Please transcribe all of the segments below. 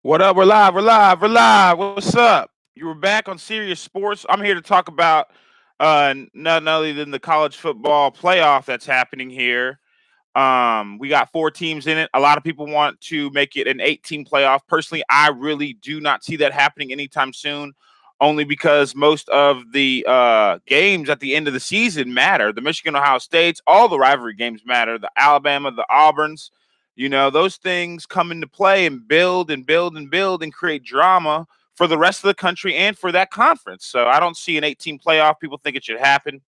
What up? We're live. We're live. We're live. What's up? You were back on Serious Sports. I'm here to talk about none other than the college football playoff that's happening here. We got four teams in it. A lot of people want to make it an 8-team playoff. Personally, I really do not see that happening anytime soon, only because most of the games at the end of the season matter. The Michigan, Ohio States, all the rivalry games matter. The Alabama, the Auburns, those things come into play and build and build and build and create drama for the rest of the country and for that conference. So I don't see an 8-team playoff. People think it should happen.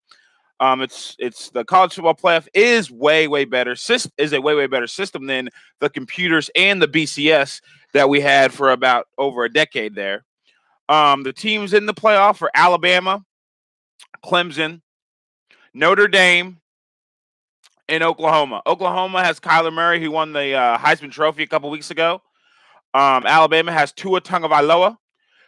It's the college football playoff is way better. Is a way better system than the computers and the BCS that we had for about over a decade there. The teams in the playoff are Alabama, Clemson, Notre Dame, and Oklahoma. Oklahoma has Kyler Murray, who won the Heisman Trophy a couple weeks ago. Alabama has Tua Tagovailoa,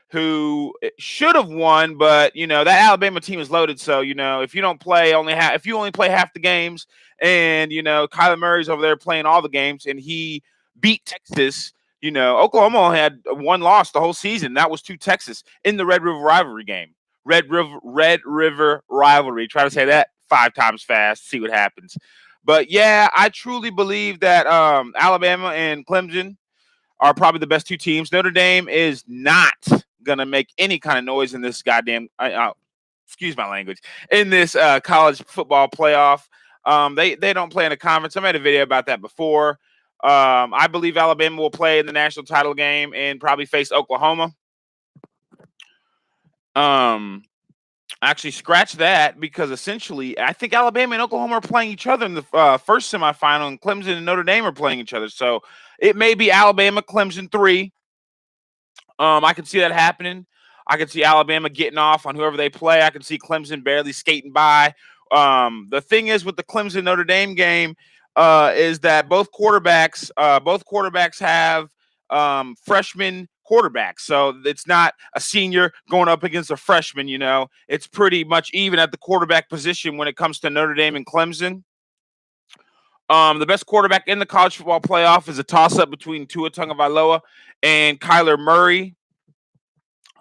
who should have won, but that Alabama team is loaded. So if you don't play if you only play half the games, and Kyler Murray's over there playing all the games, and he beat Texas. Oklahoma only had one loss the whole season. That was to Texas in the Red River rivalry game. Red River rivalry. Try to say that 5 times fast. See what happens. But yeah, I truly believe that Alabama and Clemson are probably the best two teams. Notre Dame is not gonna make any kind of noise in this goddamn. Excuse my language. In this college football playoff, they don't play in a conference. I made a video about that before. I believe Alabama will play in the national title game and probably face Oklahoma. Actually, scratch that, because essentially, I think Alabama and Oklahoma are playing each other in the first semifinal, and Clemson and Notre Dame are playing each other. So it may be Alabama, Clemson 3. I can see that happening. I can see Alabama getting off on whoever they play. I can see Clemson barely skating by. The thing is with the Clemson Notre Dame game is that both quarterbacks have freshman quarterbacks. So it's not a senior going up against a freshman. It's pretty much even at the quarterback position when it comes to Notre Dame and Clemson. The best quarterback in the college football playoff is a toss-up between Tua Tagovailoa and Kyler Murray.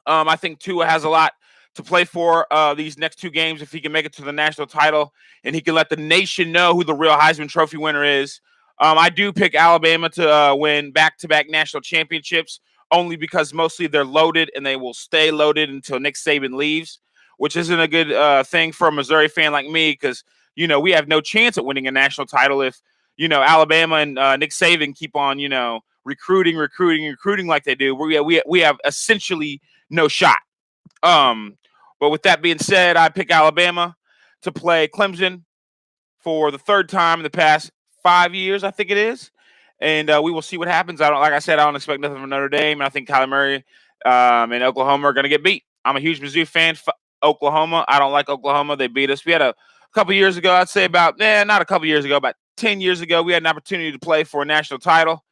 I think Tua has a lot to play for these next 2 games if he can make it to the national title, and he can let the nation know who the real Heisman Trophy winner is. I do pick Alabama to win back-to-back national championships, only because mostly they're loaded and they will stay loaded until Nick Saban leaves, which isn't a good thing for a Missouri fan like me, because we have no chance at winning a national title if Alabama and Nick Saban keep on recruiting like they do. We have essentially no shot. But with that being said, I pick Alabama to play Clemson for the 3rd time in the past 5 years, I think it is, and we will see what happens. Like I said, I don't expect nothing from Notre Dame, and I think Kyler Murray and Oklahoma are going to get beat. I'm a huge Mizzou fan. Oklahoma, I don't like Oklahoma. They beat us. We had a couple years ago, I'd say not a couple years ago, about 10 years ago, we had an opportunity to play for a national title,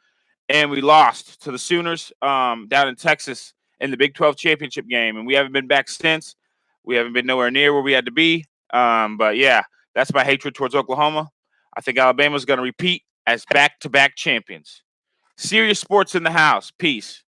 and we lost to the Sooners down in Texas in the Big 12 championship game, and we haven't been back since. We haven't been nowhere near where we had to be. But yeah, that's my hatred towards Oklahoma. I think Alabama's going to repeat as back-to-back champions. Serious Sports in the house. Peace.